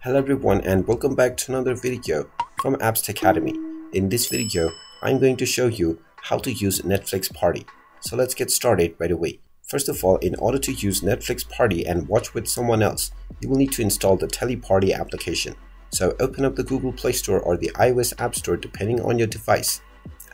Hello everyone and welcome back to another video from Apps Academy. In this video, I'm going to show you how to use Netflix Party. So let's get started right away. First of all, in order to use Netflix Party and watch with someone else, you will need to install the Teleparty application. So open up the Google Play Store or the iOS App Store depending on your device,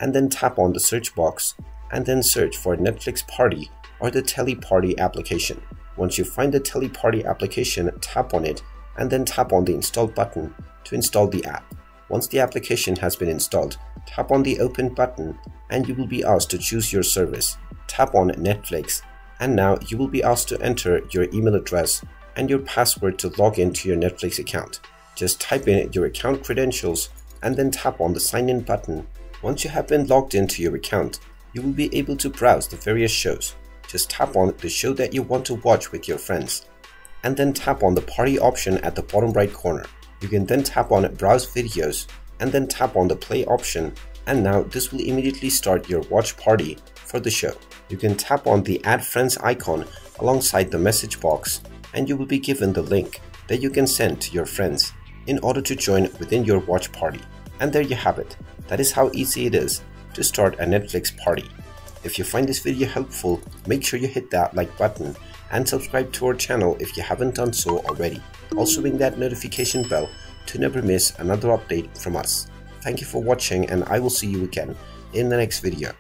and then tap on the search box and then search for Netflix Party or the Teleparty application. Once you find the Teleparty application, tap on it and then tap on the install button to install the app. Once the application has been installed, tap on the open button and you will be asked to choose your service. Tap on Netflix and now you will be asked to enter your email address and your password to log into your Netflix account. Just type in your account credentials and then tap on the sign in button. Once you have been logged into your account, you will be able to browse the various shows. Just tap on the show that you want to watch with your friends, and then tap on the party option at the bottom right corner. You can then tap on browse videos and then tap on the play option, and now this will immediately start your watch party for the show. You can tap on the add friends icon alongside the message box and you will be given the link that you can send to your friends in order to join within your watch party. And there you have it. That is how easy it is to start a Netflix party. If you find this video helpful, make sure you hit that like button and subscribe to our channel if you haven't done so already. Also ring that notification bell to never miss another update from us. Thank you for watching and I will see you again in the next video.